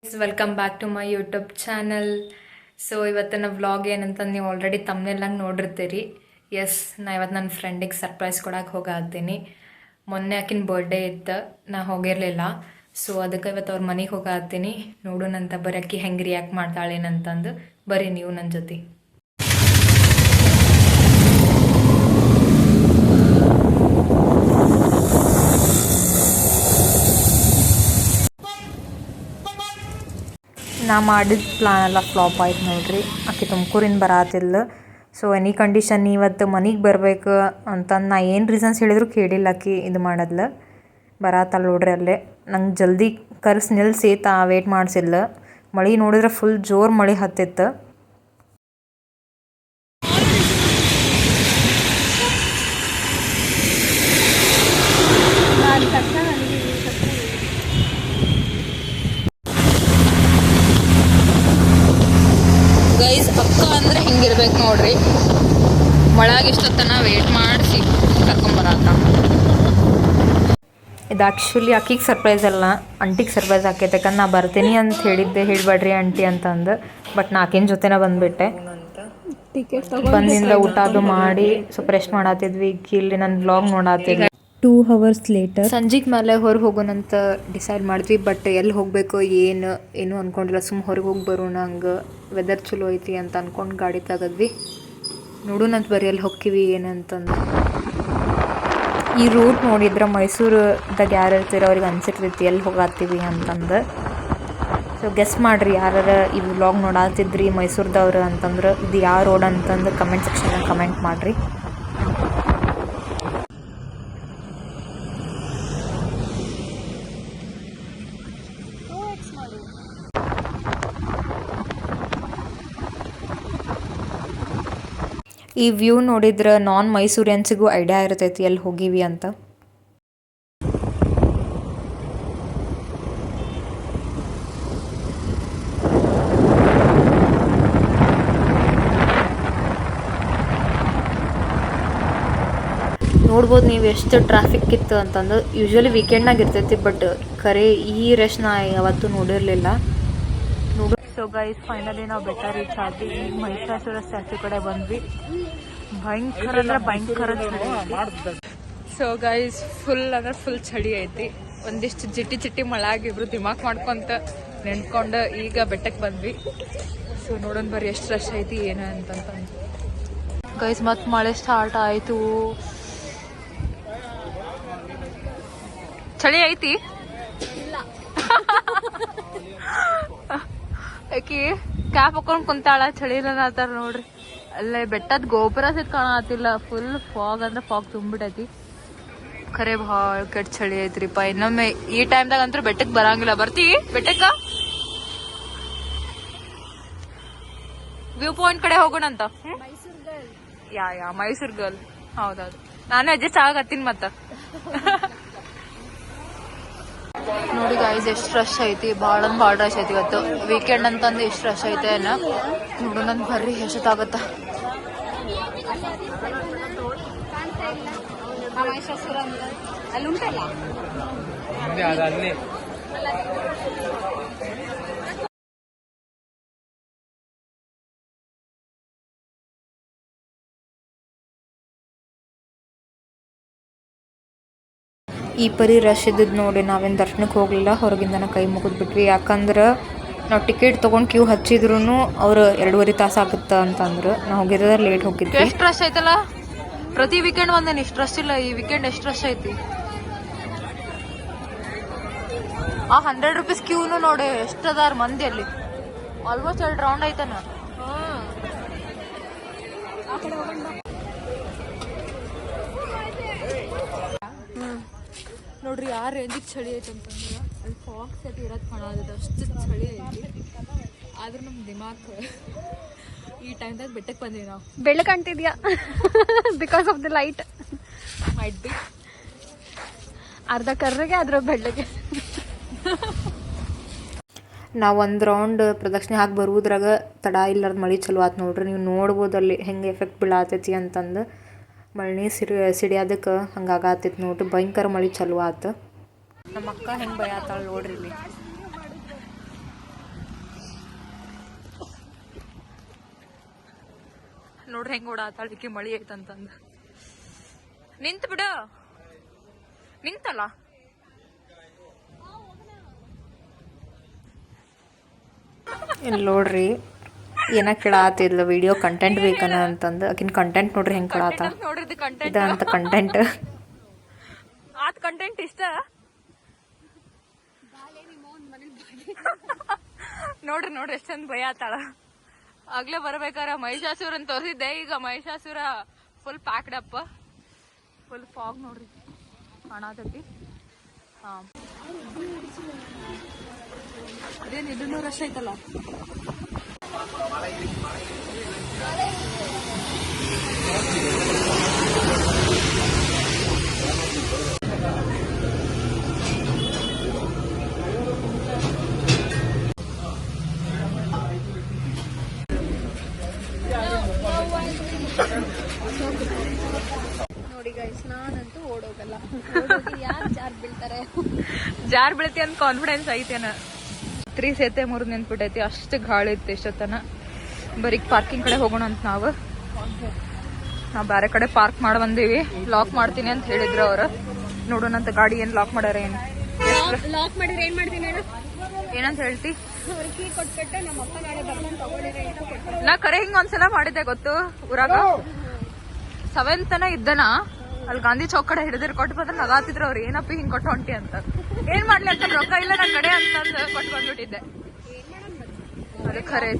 Welcome back to my YouTube channel. So ಇವತ್ತಿನ vlog ಏನಂತ ನೀವು ಆಲ್ರೆಡಿ ತಮ್ಮನೆಲ್ಲಂಗೆ ನೋಡಿರ್ತೀರಿ. ಎಸ್, ನಾ ಇವತ್ತು ನನ್ನ ಫ್ರೆಂಡಿಗೆ ಸರ್ಪ್ರೈಸ್ ಕೊಡಕ್ಕೆ ಹೋಗಾತೀನಿ. ಮೊನ್ನೆ ಆಕಿನ ಬರ್ಡೇ ಇತ್ತು, ನಾ ಹೋಗಿರಲಿಲ್ಲ. ಸೊ ಅದಕ್ಕೆ ಇವತ್ತು ಅವ್ರ ಮನೆಗೆ ಹೋಗಾತೀನಿ. ನೋಡೋಣಂತ ಬರೀ ಅಕ್ಕಿ ಹೆಂಗೆ ರಿಯಾಕ್ಟ್ ಮಾಡ್ತಾಳೇನಂತಂದು. ಬರ್ರಿ ನೀವು ನನ್ನ ಜೊತೆ. ನಾ ಮಾಡಿದ ಪ್ಲಾನ್ ಎಲ್ಲ ಫ್ಲಾಪ್ ಆಯ್ತು ನೋಡ್ರಿ. ಆಕೆ ತುಮಕೂರಿಂದ ಬರಾತಿಲ್ಲ. ಸೊ ಎನಿ ಕಂಡೀಷನ್ ಇವತ್ತು ಮನೆಗೆ ಬರಬೇಕು ಅಂತಂದು ನಾ ಏನು ರೀಸನ್ಸ್ ಹೇಳಿದ್ರು ಕೇಳಿಲ್ಲ. ಆಕೆ ಇದು ಮಾಡದ್ಲ ಬರಾತಲ್ಲ ನೋಡ್ರಿ. ಅಲ್ಲೇ ನಂಗೆ ಜಲ್ದಿ ಕರ್ಸಿ ನಿಲ್ಲಿಸಿ ವೇಟ್ ಮಾಡಿಸಿಲ್ಲ. ಮಳೆ ನೋಡಿದ್ರೆ ಫುಲ್ ಜೋರು ಮಳೆ ಹತ್ತಿತ್ತು. ಗೈಸ್, ಅಕ್ಕ ಅಂದರೆ ಹಿಂಗಿರ್ಬೇಕು ನೋಡ್ರಿ. ಮಳೆಗೆ ಇಷ್ಟೊತ್ತನ ವೇಟ್ ಮಾಡಿಸಿ ಕರ್ಕೊಂಬರತ್ತ. ಇದು ಆ್ಯಕ್ಚುಲಿ ಅಕ್ಕಿಗೆ ಸರ್ಪ್ರೈಸ್ ಅಲ್ಲ, ಅಂಟಿಗೆ ಸರ್ಪ್ರೈಸ್ ಆಕೈತೆ. ಯಾಕಂದ್ರೆ ನಾ ಬರ್ತೀನಿ ಅಂತ ಹೇಳಿದ್ದೆ, ಹೇಳ್ಬೇಡ್ರಿ ಆಂಟಿ ಅಂತಂದು. ಬಟ್ ನಾ ಆಕಿನ ಜೊತೆನೇ ಬಂದುಬಿಟ್ಟೆ. ಬಂದಿಂದ ಊಟ ಅದು ಮಾಡಿ ಸ್ವಲ್ಪ ರೆಸ್ಟ್ ಮಾಡತ್ತಿದ್ವಿ. ಇಲ್ಲಿ ನನ್ನ ವ್ಲಾಗ್ ನೋಡತ್ತಿದ್ವಿ. 2 hours ಲೇಟರ್ ಸಂಜೆಗೆ ಮೇಲೆ ಹೊರಗೆ ಹೋಗೋಣಂತ ಡಿಸೈಡ್ ಮಾಡಿದ್ವಿ. ಬಟ್ ಎಲ್ಲಿ ಹೋಗಬೇಕು ಏನು ಅಂದ್ಕೊಂಡಿಲ್ಲ. ಸುಮ್ಮ ಹೊರಗೆ ಹೋಗಿ ಬರೋಣ, ಹಂಗೆ ವೆದರ್ ಚಲೋ ಐತಿ ಅಂತ ಅಂದ್ಕೊಂಡು ಗಾಡಿ ತೆಗೆದ್ವಿ. ನೋಡೋಣಂತ ಬರೀ ಎಲ್ಲಿ ಹೋಗ್ತೀವಿ ಏನಂತಂದು. ಈ ರೂಟ್ ನೋಡಿದ್ರೆ ಮೈಸೂರದಾಗ ಯಾರು ಇರ್ತೀರ ಅವ್ರಿಗೆ ಅನ್ಸಿರ್ತೈತಿ ಎಲ್ಲಿ ಹೋಗಾತೀವಿ ಅಂತಂದು. ಸೊ ಗೆಸ್ ಮಾಡಿರಿ ಯಾರು ಈ ವ್ಲಾಗ್ ನೋಡಾತಿದ್ರಿ ಮೈಸೂರದವ್ರು ಅಂತಂದ್ರೆ ಇದು ಯಾವ ರೋಡ್ ಅಂತಂದು ಕಮೆಂಟ್ ಸೆಕ್ಷನ್ನಾಗ ಕಮೆಂಟ್ ಮಾಡಿರಿ. ಈ ವ್ಯೂ ನೋಡಿದ್ರೆ ನಾನ್ ಮೈಸೂರಿಯನ್ಸಿಗೂ ಐಡಿಯಾ ಇರ್ತೈತಿ ಎಲ್ಲಿ ಹೋಗಿವಿ ಅಂತ. ನೋಡ್ಬೋದು ನೀವು ಎಷ್ಟು ಟ್ರಾಫಿಕ್ ಇತ್ತು ಅಂತಂದು. ಯೂಶ್ವಲಿ ವೀಕೆಂಡ್ನಾಗ ಇರ್ತೈತಿ, ಬಟ್ ಖರೆ ಈ ರಶ್ ನಾ ಯಾವತ್ತೂ ನೋಡಿರಲಿಲ್ಲ. ಸೊ ಗೈಸ್, ಫೈನಲಿ ನಾವು ಬೆಟ್ಟ ರೀಚ್ ಆದ್ವಿ. ಈಗ ಮಹಿಷಾಸುರ ಸ್ಟ್ಯಾಚು ಕಡೆ ಬಂದ್ವಿ. ಭಯಂಕರ ಅಂದ್ರೆ ಭಯಂಕರ ಚಳಿ. ಸೊ ಗೈಸ್, ಫುಲ್ ಅಂದ್ರೆ ಫುಲ್ ಚಳಿ ಐತಿ. ಒಂದಿಷ್ಟು ಚಿಟ್ಟಿ ಮಳೆಯಾಗಿ ಇಬ್ರು ದಿಮಾಕ್ ಮಾಡ್ಕೊಂತ ನೆನ್ಕೊಂಡು ಈಗ ಬೆಟ್ಟಕ್ಕೆ ಬಂದ್ವಿ. ಸೊ ನೋಡೋಣ ಬರ್ರಿ ಎಷ್ಟು ರಶ್ ಐತಿ ಏನು ಅಂತಂದು. ಗೈಸ್, ಮತ್ತೆ ಮಳೆ ಸ್ಟಾರ್ಟ್ ಆಯಿತು. ಚಳಿ ಐತಿ ಆಕಿ ಕ್ಯಾಪ್ ಹಾಕೊಂಡು ಕುಂತಾಳ, ಚಳಿನ ಆತಾರ ನೋಡ್ರಿ. ಅಲ್ಲೇ ಬೆಟ್ಟದ ಗೋಪುರ ಸಹಿತ ಕಾಣತಿಲ್ಲ. ಫುಲ್ ಫಾಗ್ ಅಂದ್ರೆ ಫಾಗ್ ತುಂಬಿಟ್ಟೈತಿ. ಖರೆ ಭಾಳ ಕೆಟ್ಟ ಚಳಿ ಐತ್ರಿಪ್ಪ. ಇನ್ನೊಮ್ಮೆ ಈ ಟೈಮ್ದಾಗ ಅಂತೂ ಬೆಟ್ಟಕ್ಕೆ ಬರಂಗಿಲ್ಲ. ಬರ್ತಿ ಬೆಟ್ಟಕ್ಕ? ವ್ಯೂ ಪಾಯಿಂಟ್ ಕಡೆ ಹೋಗೋಣಂತ. ಯಾ ಮೈಸೂರ್ ಗರ್ಲ್. ಹೌದೌದು, ನಾನು ಅಡ್ಜಸ್ಟ್ ಆಗತ್ತೀನಿ ಮತ್ತ. ನೋಡಿ ಗೈಸ್, ಎಷ್ಟು ರಶ್ ಐತಿ. ಭಾಳ ರಶ್ ಐತಿ ಇವತ್ತು ವೀಕೆಂಡ್ ಅಂತಂದು. ಎಷ್ಟು ರಶ್ ಐತೆ ನೋಡೋಣ ಬರ್ರಿ ಎಷ್ಟೊತ್ತಾಗತ್ತ. ಈ ಪರಿ ರಶ್ ಇದ್ದದ್ದು ನೋಡಿ ನಾವೇನು ದರ್ಶನಕ್ಕೆ ಹೋಗಲಿಲ್ಲ. ಹೊರಗಿಂದನ ಕೈ ಮುಗಿದ್ಬಿಟ್ವಿ. ಯಾಕಂದ್ರೆ ನಾವು ಟಿಕೆಟ್ ತೊಗೊಂಡು ಕ್ಯೂ ಹಚ್ಚಿದ್ರು ಅವ್ರು 2.5 ತಾಸು ಆಗುತ್ತ ಅಂತಂದ್ರು. ನಾವು ಹೋಗಿದ್ರೆ ಲೇಟ್ ಹೋಗಿದ್ವಿ. ಎಷ್ಟು ರಶ್ ಐತಲ್ಲ. ಪ್ರತಿ ವೀಕೆಂಡ್ ಒಂದೇನು ಇಷ್ಟು ರಶ್ ಇಲ್ಲ. ಈ ವೀಕೆಂಡ್ ಎಷ್ಟು ರಶ್ ಐತಿ. ಆ 100 ರೂಪೀಸ್ ಕ್ಯೂನು ನೋಡಿ ಎಷ್ಟದಾರ ಮಂದಿ ಅಲ್ಲಿ. ಆಲ್ಮೋಸ್ಟ್ 2 ರೌಂಡ್ ಐತನ. ನೋಡ್ರಿ ಯಾರು ರೇಂಜಿಗೆ ಚಳಿ ಐತೆ ಅಂತಂದ್ರೆ ಅಲ್ಲಿ ಫಾಗ್ ಸತಿ ಇರೋದು ಕಾಣೋದು. ಅಷ್ಟು ಚಳಿ ಐತಿ. ಆದ್ರೂ ನಮ್ಮ ದಿಮಾಕ್ ಈ ಟೈಮ್ದಾಗ ಬೆಟ್ಟಕ್ಕೆ ಬಂದೀವಿ ನಾವು. ಬೆಳ್ಳ ಕಾಣ್ತಿದ್ಯಾ because of the light. Might be ಅರ್ಧ ಕರ್ರಗೆ ಅದ್ರ ಬೆಳ್ಳಗೆ. ನಾವು ಒಂದು ರೌಂಡ್ ಪ್ರದಕ್ಷಿಣೆ ಹಾಕಿ ಬರುವುದ್ರಾಗ ತಡ ಇಲ್ಲಾರ್ದು ಮಳೆ ಚಲೋ ಆಯ್ತು ನೋಡ್ರಿ. ನೀವು ನೋಡ್ಬೋದು ಅಲ್ಲಿ ಹೆಂಗೆ ಎಫೆಕ್ಟ್ ಬೀಳಾತೈತಿ ಅಂತಂದು. ಮಳೆ ಸಿಡಿಯೋದಕ್ಕೆ ಹಂಗೆ ಆಗತ್ತೈತಿ ನೋಡ್ರಿ. ಭಯಂಕರ ಮಳೆ ಚಲೋ ಆತು. ನಮ್ಮ ಅಕ್ಕ ಹೆಂಗೆ ಭಯ ಆತಾಳ ನೋಡ್ರಿ ಇಲ್ಲಿ. ನೋಡ್ರಿ ಹೆಂಗ್ ಓಡಾತಾಳಿಕೆ ಮಳಿ ಐತಂತಂದ. ನಿಂತ ಬಿಡ, ನಿಂತಲ್ಲ. ಇಲ್ಲಿ ನೋಡ್ರಿ ಏನ ಕೇಳಾತಿದ್ಲ, ವಿಡಿಯೋ ಕಂಟೆಂಟ್ ಬೇಕನ ಅಂತಂದು. ಆಕಿನ ಕಂಟೆಂಟ್ ನೋಡ್ರಿ ಹೆಂಗ್ ಕೇಳಾತ. ಇದಂತ ಕಂಟೆಂಟ್ ಆತ್ ಕಂಟೆಂಟ್ ಇಷ್ಟ ನೋಡ್ರಿ ನೋಡ್ರಿ ಎಷ್ಟ್ ಚಂದ ಭಯ ಆತಾಳ. ಆಗ್ಲೇ ಬರ್ಬೇಕಾರ ಮಹಿಷಾಸುರ ಅಂತ ತೋರಿಸಿದ್ದೆ, ಈಗ Mahishasura full packed up, full fog ನೋಡ್ರಿ ಕಾಣತೈತಿ. ಹಾ ಅದೇನು ಇದನ್ನು ರಶ್ ಐತಲ್ಲ. ನೋಡಿ ಗೈಸ್, ನಾನಂತೂ ಓಡೋಗಲ್ಲ. ಯಾರು ಜಾರ್ ಬೀಳ್ತಾರೆ, ಜಾರ್ ಬೀಳ್ತಿ ಅಂತ ಕಾನ್ಫಿಡೆನ್ಸ್ ಐತೇನ. ಸೇತೆ ಮುರಿದ್ ನಿಂತ್ಬಿಟ್ಟೈತಿ, ಅಷ್ಟು ಗಾಳಿ ಇತ್ತು ಎಷ್ಟೊತ್ತನ. ಬರೀ ಪಾರ್ಕಿಂಗ್ ಕಡೆ ಹೋಗೋಣ ಅಂತ ನಾವು ಬೇರೆ ಕಡೆ ಪಾರ್ಕ್ ಮಾಡಿ ಬಂದೀವಿ. ಲಾಕ್ ಮಾಡ್ತೀನಿ ಅಂತ ಹೇಳಿದ್ರು ಅವ್ರು. ನೋಡೋಣ ಅಂತ ಗಾಡಿ ಏನ್ ಲಾಕ್ ಮಾಡ್ಯಾರ. ಲಾಕ್ ಮಾಡಿದ್ರೆ ಏನ್ ಮಾಡ್ತೀನಿ ಹೇಳು, ಏನಂತ ಹೇಳ್ತಿ? ಕೀ ಕೊಟ್ಬಿಟ್ಟು ನಮ್ಮ ಅಪ್ಪ ನಾಳೆ ಬರ್ತಾನೆ ತಗೊಂಡಿದ್ರೆ ನಾ ಕರೆ ಹಿಂಗ ಒಂದ್ಸಲ ಮಾಡಿದ್ದೆ ಗೊತ್ತು, ಊರಾಗ 7th ಇದ್ದನ ಅಲ್ಲಿ ಗಾಂಧಿ ಚೌಕ್ ಕಡೆ ಹಿಡಿದಿರ್ ಕೊಟ್ಟು ಬಂದ್ರೆ ನಗಾತಿದ್ರು ಅವ್ರು, ಏನಪ್ಪಿ ಹಿಂಗ್ ಕೊಟ್ಟು ಹೊಂಟಿ ಅಂತ. ಏನ್ ಮಾಡ್ಲಿ ಅಂತ ರೊಕ್ಕ ಇಲ್ಲ ನನ್ ಕಡೆ ಅಂತಂದು ಕೊಟ್ಟು ಬಂದ್ಬಿಟ್ಟಿದ್ದೆ. ಅದು ಖರೆ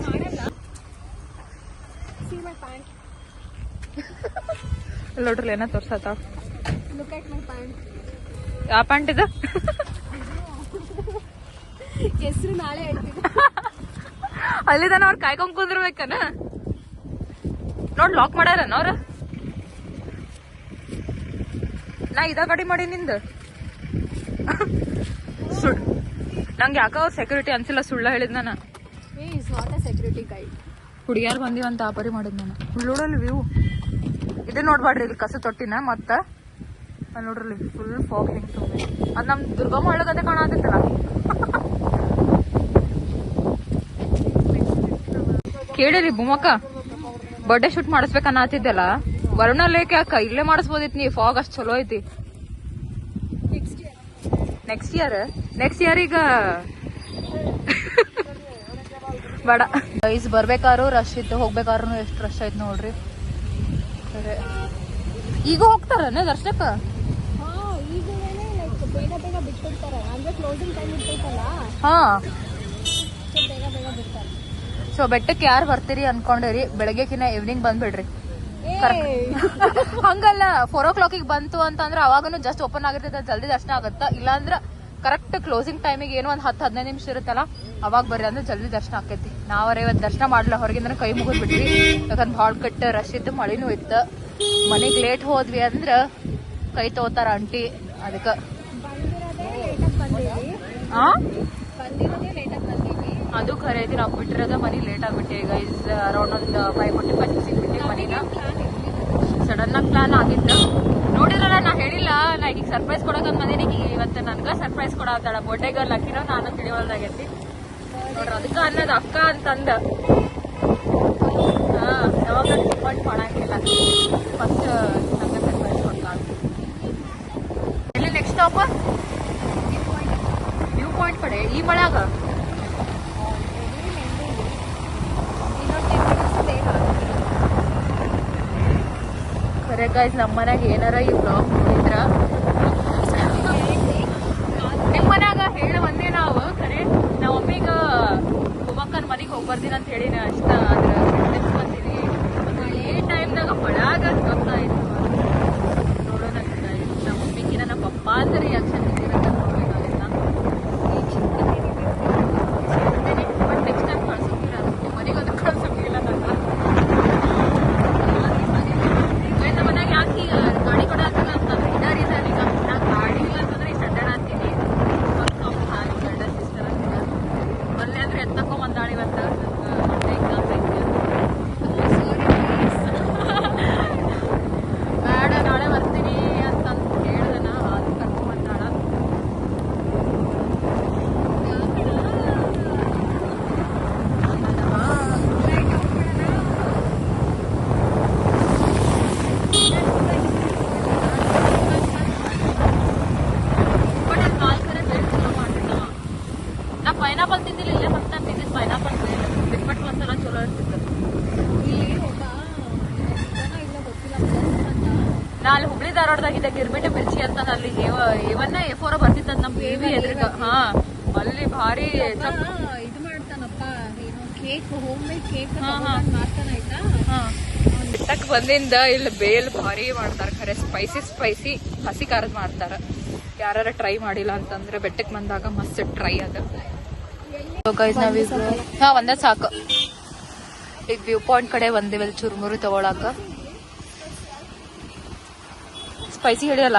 ನೋಡ್ರಲ್ಲ ಏನ ತೋರ್ಸತ್ತ. ಯಾವ ಪ್ಯಾಂಟ್ ಇದು? ಹೆಸರು ನಾಳೆ ಹೇಳ್ತೀನಿ. ಅಲ್ಲಿದಾನ ಅವ್ರು ಕಾಯ್ಕೊಂಡ್ ಕುಂದಿರ್ಬೇಕನ. ನೋಡ್ ಲಾಕ್ ಮಾಡ್ಯಾರನ ಅವ್ರ. ನಾ ಇದ ಗಾಡಿ ಮಾಡಿ ನಿಂದ ಸುಳ್ ನಂಗೆ ಯಾಕ ಅವ್ರ ಸೆಕ್ಯೂರಿಟಿ ಅನ್ಸಿಲ್ಲ, ಸುಳ್ಳ ಹೇಳಿದ್ ನಾನು. ಸೆಕ್ಯೂರಿಟಿ ಗೈಡ್ ಹುಡುಗಿಯಾರು ಬಂದಿವಂತ ಆಪರಿ ಮಾಡಿದ್ ನಾನು. ನೋಡಲ್ಲಿ ವ್ಯೂ ಇದೇ ನೋಡ್ಬಾಡ್ರಿ, ಇಲ್ಲಿ ಕಸ ತೊಟ್ಟಿನ ಮತ್ತ ಅಲ್ಲಿ ನೋಡ್ರಿ ಫುಲ್ ಫಾಗ್ ಹೆಂಗ್ ತುಂಬಿ. ಅದ್ ನಮ್ ದುರ್ಗಮ್ಮ ಒಳಗದೆ ಕಾಣತೈತಲ್ಲ. ಕೇಳಿರಿ ಬುಮ್ಮಕ್ಕ, ಬರ್ಡೇ ಶೂಟ್ ಮಾಡಿಸ್ಬೇಕನ್ನತಿದ್ದಲ್ಲ, ವರುಣ ಲೇಕ್ ಯಾಕ ಇಲ್ಲೇ ಮಾಡಿಸ್ಬೋದಿತ್ತು ನೀ, ಫಾಗ್ ಅಷ್ಟ್ ಚಲೋ ಐತಿ. ನೆಕ್ಸ್ಟ್ ಇಯರ್ ಈಗ ಬೇಡ. ಗೈಸ್ ಬರ್ಬೇಕಾರು ರಶ್ ಇತ್ತು, ಹೋಗ್ಬೇಕಾರು ಎಷ್ಟು ರಶ್ ಐತ್ ನೋಡ್ರಿ. ಈಗ ಹೋಗ್ತಾರನ ದರ್ಶನಕ್ಕ? ಬೇಗ ಬೇಗ ಬಿಟ್ಬಿಡ್ತಾರೆ, ಅಂದ್ರೆ ಕ್ಲೋಸಿಂಗ್ ಟೈಮ್ ಇರ್ತೈತಲ್ಲ, ಹಾ ಬೇಗ ಬೇಗ ಬಿಡ್ತಾರೆ. ಸೊ ಬೆಟ್ಟಕ್ಕೆ ಯಾರು ಬರ್ತೀರಿ ಅನ್ಕೊಂಡಿರಿ, ಬೆಳಗ್ಗೆಕಿನ್ನ ಈವ್ನಿಂಗ್ ಬಂದ್ಬಿಡ್ರಿ. ಹಂಗಲ್ಲ, 4 o'clock ಬಂತು ಅಂತಂದ್ರೆ ಅವಾಗನು ಜಸ್ಟ್ ಓಪನ್ ಆಗಿರ್ತೈತೆ, ಜಲ್ದಿ ದರ್ಶನ ಆಗತ್ತ. ಇಲ್ಲಾಂದ್ರ ಕರೆಕ್ಟ್ ಕ್ಲೋಸಿಂಗ್ ಟೈಮಿಗೆ ಏನು ಒಂದ್ 10-15 ನಿಮಿಷ ಇರುತ್ತಲ್ಲ, ಅವಾಗ ಬರ್ರಿ ಅಂದ್ರೆ ಜಲ್ದಿ ದರ್ಶನ ಆಕೈತಿ. ನಾವರೇ ಇವತ್ತು ದರ್ಶನ ಮಾಡ್ಲ, ಹೊರಗಿಂದ ಕೈ ಮುಗಿದ್ ಬಿಟ್ವಿ. ಯಾಕಂದ್ರೆ ಭಾಳ ಕಟ್ಟ ರಶ್ ಇತ್ತು, ಮಳಿನೂ ಇತ್ತು. ಮನೆಗ್ ಲೇಟ್ ಹೋದ್ವಿ ಅಂದ್ರ ಕೈ ತಗೋತಾರ ಆಂಟಿ, ಅದಕ್ಕ ಅದು ಖರೆ ಐತಿ. ನಾವು ಬಿಟ್ಟಿರೋದ ಮನಿ ಲೇಟ್ ಆಗ್ಬಿಟ್ಟೆ ಗೈಸ್, ಅರೌಂಡ್ ಒಂದು 5:45 ಬಿಟ್ಟೆ ಮನಿನ. ಸಡನ್ ಆಗಿ ಪ್ಲಾನ್ ಆಗಿತ್ತು. ನೋಡಿದ್ರಲ್ಲ, ನಾ ಹೇಳಿಲ್ಲ ನಾ ಈಗ ಸರ್ಪ್ರೈಸ್ ಕೊಡಕಂತ ಬಂದೀನಿ. ಈಗ ಇವತ್ತು ನನ್ಗ ಸರ್ಪ್ರೈಸ್ ಕೊಡತ್ತಾಳ, ಬರ್ಡೇ ಗರ್ಲ್ ಹಾಕಿರೋ ನಾನು ತಿಳಿವಲ್ದಾಗೈತಿ ನೋಡ್ರಿ. ಅದಕ್ಕ ಅನ್ನೋದು ಅಕ್ಕ ಅಂತಂದ. ಹಾ, ಯಾವಾಗ ಡಿಸ್ಪಾಯಿಂಟ್ ಮಾಡಂಗಿಲ್ಲ, ಫಸ್ಟ್ ನಂಗ ಸರ್ಪ್ರೈಸ್ ಕೊಡ್ತಾಳ. ಎಲ್ಲಿ ನೆಕ್ಸ್ಟ್ ಸ್ಟಾಪ್? ವ್ಯೂ ಪಾಯಿಂಟ್ ಕಡೆ ಈ ಮಳ್ಯಾಗ. ಖರೆ ಗೈಸ್, ನಮ್ಮ ಮನ್ಯಾಗ ಏನಾರ ಈ ಬ್ಲಾಗ್ ನೋಡಿದ್ರ ನಿಮ್ಮ ಮನ್ಯಾಗ ಹೇಳ ಒಂದೇ ನಾವು ಖರೆ. ನಮ್ಮ ಮಮ್ಮಿಗ ಹೋಗಕ್ಕನ್ ಮನೆಗೆ ಹೋಗ್ಬರ್ತೀನಿ ಅಂತ ಹೇಳಿನ ಅಷ್ಟ. ಅದ್ರ ಬಂದಿನಿ ಈ ಟೈಮ್ನಾಗ ಮಳ್ಯಾಗ ಗೊತ್ತಾಯ್ತು. ನೋಡೋಣ ನಮ್ಮ ಮಮ್ಮಿಗಿನ ನಮ್ಮ ಪಪ್ಪ ಅಂತ ರಿಯಾಕ್ಷನ್ ಇದ್ದಿರಂತ ನೋಡ್ಬೇಕಾಗಿತ್ತ. ಬಟ್ ನೆಕ್ಸ್ಟ್ ಟೈಮ್ ಕಳ್ಸೋಕಿಲ್ಲ, ಮನೆಗೊಂದು ಕಳ್ಸೋಕಿಲ್ಲ ನನ್ನ. ನಮ್ಮ ಮನ್ಯಾಗ ಯಾಕೆ ಈಗ ಗಾಡಿ ಕೊಡತ್ತಿಲ್ಲ ಅಂತಂದ್ರೆ ಇದ ರೀಸನ್. ಈಗ ನಾ ಗಾಡಿ ಇಲ್ಲ ಅಂತಂದ್ರೆ ಇಷ್ಟು ಅಡ್ಡಾಡತ್ತೀನಿ. ಸಿಸ್ಟರ್ ಅಂತ ಅಲ್ಲೇ ಆದ್ರೆ ಎತ್ತಕೊಂಡ್ ಬಂದಾಳ ಇವತ್ತು. ತಿಂದಿಲ್ಲ ಇಲ್ಲೇ ಫಸ್ಟ್ ಟೈಮ್ ತಿಂದಿದ್ದು ಪೈನಾಪಲ್ ಬಿಟ್ಬಿಟ್ಟು ಒಂದ್ಸಲ ಚಲೋ ಇರ್ತಿತ್ತು. ಇಲ್ಲಿ ಒಬ್ಬ ಜನ ಇಲ್ಲ ಗೊತ್ತಿಲ್ಲ ನಾ ಅಲ್ಲಿ ಹುಬ್ಳಿ ಧಾರವಾಡದಾಗಿದ್ದೆ ಗಿರ್ಮಿಟಿ ಮಿರ್ಚಿ ಅಂತ ಅಲ್ಲಿ ಇವನ್ನ A4 ಬರ್ತಿತ್ತದ ನಮ್ಮ ಬೇಬಿ ಎದ್ರಿಗ. ಹಾ ಅಲ್ಲಿ ಭಾರಿ ಇದು ಮಾಡ್ತಾನಪ್ಪ, ಏನು ಕೇಕ್, ಹೋಮ್ ಮೇಡ್ ಕೇಕ್ ಮಾಡ್ತಾನ ಆಯ್ತಾ. ಬಿಟ್ಟಕ್ ಬಂದಿಂದ ಇಲ್ಲಿ ಬೇಲ್ ಭಾರಿ ಮಾಡ್ತಾರ ಖರೆ, ಸ್ಪೈಸಿ ಹಸಿ ಖಾರದ್ ಮಾಡ್ತಾರ. ಯಾರು ಟ್ರೈ ಮಾಡಿಲ್ಲ ಅಂತಂದ್ರೆ ಬೆಟ್ಟಕ್ಕೆ ಬಂದಾಗ ಮಸ್ತ್ ಟ್ರೈ ಅದ. ಹಾ ಒಂದೇ ಸಾಕು. ಈಗ ವ್ಯೂ ಪಾಯಿಂಟ್ ಕಡೆ ಬಂದಿವಲ್ಲಿ ಚುರುಮುರು ತಗೊಳಕ. ಸ್ಪೈಸಿ ಹಿಡಿಯಲ್ಲ.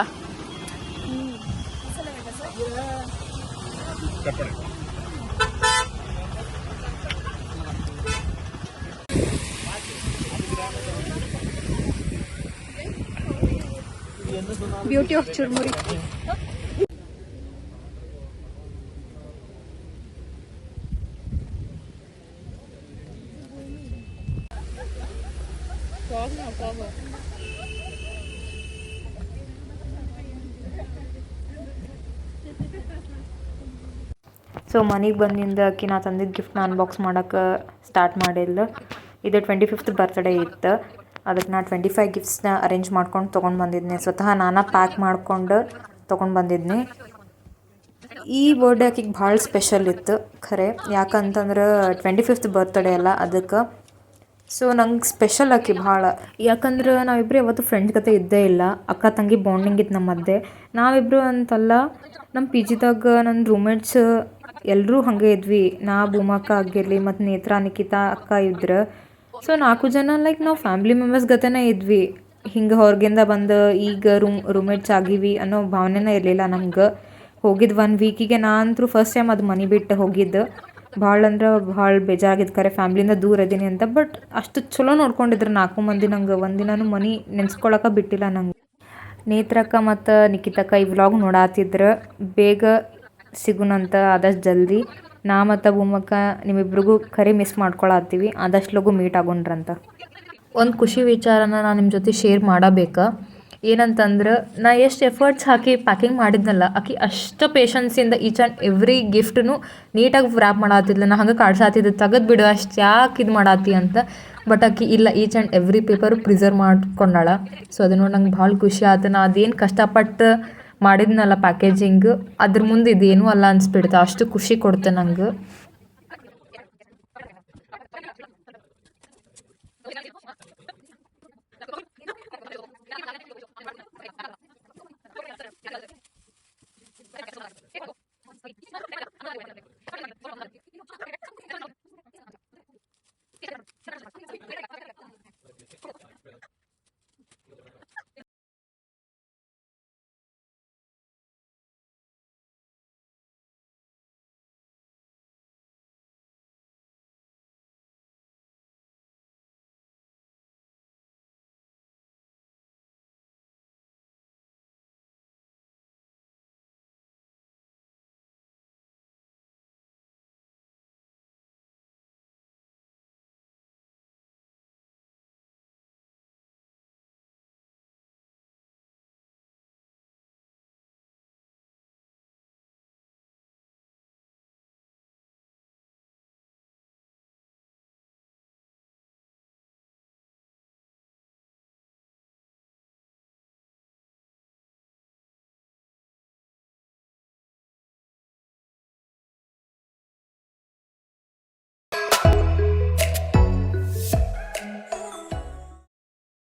Beauty of churmuri. ಸೊ ಮನೆಗೆ ಬಂದಿಂದ ಆಕಿ ನಾ ತಂದಿದ್ದ ಗಿಫ್ಟ್ನ ಅನ್ಬಾಕ್ಸ್ ಮಾಡೋಕ್ಕೆ ಸ್ಟಾರ್ಟ್ ಮಾಡಿಲ್ಲ. ಇದು 25th ಬರ್ತ್ಡೇ ಇತ್ತು. ಅದಕ್ಕೆ ನಾ 25 ಗಿಫ್ಟ್ಸ್ನ ಅರೇಂಜ್ ಮಾಡ್ಕೊಂಡು ತೊಗೊಂಡು ಬಂದಿದ್ನಿ. ಸ್ವತಃ ನಾನು ಪ್ಯಾಕ್ ಮಾಡ್ಕೊಂಡು ತೊಗೊಂಡು ಬಂದಿದ್ನಿ. ಈ ಬರ್ಡೇ ಆಕಿಗೆ ಭಾಳ ಸ್ಪೆಷಲ್ ಇತ್ತು ಖರೆ, ಯಾಕಂತಂದ್ರೆ 25th ಬರ್ತ್ಡೇ ಅಲ್ಲ ಅದಕ್ಕೆ. ಸೊ ನಂಗೆ ಸ್ಪೆಷಲ್ ಆಕಿ ಭಾಳ, ಯಾಕಂದ್ರೆ ನಾವಿಬ್ಬರು ಯಾವತ್ತೂ ಫ್ರೆಂಡ್ಸ್ ಜೊತೆ ಇದ್ದೇ ಇಲ್ಲ. ಅಕ್ಕ ತಂಗಿ ಬಾಂಡಿಂಗ್ ಇತ್ತು ನಮ್ಮ ಮಧ್ಯೆ. ನಾವಿಬ್ಬರು ಅಂತಲ್ಲ, ನಮ್ಮ ಪಿ ಜಿದಾಗ ನನ್ನ ರೂಮ್ಮೇಟ್ಸ್ ಎಲ್ಲರೂ ಹಾಗೆ ಇದ್ವಿ. ನಾ ಭೂಮಕ್ಕ ಆಗಿರಲಿ ಮತ್ತು ನೇತ್ರಾ ನಿಖಿತಾ ಅಕ್ಕ ಇದ್ರು. ಸೊ 4 ಜನ ಲೈಕ್ ನಾವು ಫ್ಯಾಮ್ಲಿ ಮೆಂಬರ್ಸ್ ಗತೆನೇ ಇದ್ವಿ. ಹಿಂಗೆ ಹೊರಗಿಂದ ಬಂದು ಈಗ ರೂಮ್ಮೇಟ್ಸ್ ಆಗೀವಿ ಅನ್ನೋ ಭಾವನೆನೇ ಇರಲಿಲ್ಲ ನಮ್ಗೆ. ಹೋಗಿದ್ದು 1 ವೀಕಿಗೆ ನಾ ಅಂತೂ ಫಸ್ಟ್ ಟೈಮ್ ಅದು ಮನೆ ಬಿಟ್ಟು ಹೋಗಿದ್ದು. ಭಾಳ ಅಂದ್ರೆ ಭಾಳ ಬೇಜಾರಾಗಿದ್ದು ಖರೆ, ಫ್ಯಾಮ್ಲಿಯಿಂದ ದೂರ ಇದ್ದೀನಿ ಅಂತ. ಬಟ್ ಅಷ್ಟು ಚಲೋ ನೋಡ್ಕೊಂಡಿದ್ರು 4 ಮಂದಿ. ನಂಗೆ ಒಂದಿನೂ ಮನೆ ನೆನೆಸ್ಕೊಳಕ್ಕೆ ಬಿಟ್ಟಿಲ್ಲ ನಂಗೆ. ನೇತ್ರಕ್ಕ ಮತ್ತು ನಿಖಿತಕ್ಕ ಈ ವ್ಲಾಗ್ ನೋಡಾತಿದ್ರೆ ಬೇಗ ಸಿಗುನಂತ ಆದಷ್ಟು ಜಲ್ದಿ. ನಾ ಮತ್ತು ಭೂಮಕ್ಕ ನಿಮ್ಮಿಬ್ರಿಗೂ ಖರೆ ಮಿಸ್ ಮಾಡ್ಕೊಳತ್ತೀವಿ. ಆದಷ್ಟು ಲಗು ಮೀಟ್ ಆಗೋಣ್ರಂತ. ಒಂದು ಖುಷಿ ವಿಚಾರನ ನಾನು ನಿಮ್ಮ ಜೊತೆ ಶೇರ್ ಮಾಡಬೇಕಾ. ಏನಂತಂದ್ರೆ ನಾ ಎಷ್ಟು ಎಫರ್ಟ್ಸ್ ಹಾಕಿ ಪ್ಯಾಕಿಂಗ್ ಮಾಡಿದ್ನಲ್ಲ, ಆಕಿ ಅಷ್ಟು ಪೇಷನ್ಸಿಂದ ಈಚ್ ಆ್ಯಂಡ್ ಎವ್ರಿ ಗಿಫ್ಟನ್ನು ನೀಟಾಗಿ ವ್ರ್ಯಾಪ್ ಮಾಡಾತಿದ್ಲು. ನಾ ಹಂಗೆ ಕಾಡ್ಸಾತಿದ್ದೆ, ತೆಗೆದು ಬಿಡು ಅಷ್ಟು ಯಾಕೆ ಇದು ಮಾಡಾತಿ ಅಂತ. ಬಟ್ ಆಕಿ ಇಲ್ಲ, each and every paper preserve ಮಾಡ್ಕೊಂಡಾಳ. ಸೊ ಅದು ನೋಡಿ ನಂಗೆ ಭಾಳ ಖುಷಿ ಆಯ್ತು. ನಾ ಅದೇನು ಕಷ್ಟಪಟ್ಟು ಮಾಡಿದ್ನಲ್ಲ ಪ್ಯಾಕೇಜಿಂಗ್, ಅದ್ರ ಮುಂದೆ ಇದೇನೂ ಅಲ್ಲ ಅನ್ಸ್ಬಿಡ್ತು. ಅಷ್ಟು ಖುಷಿ ಕೊಡ್ತೆ ನಂಗೆ.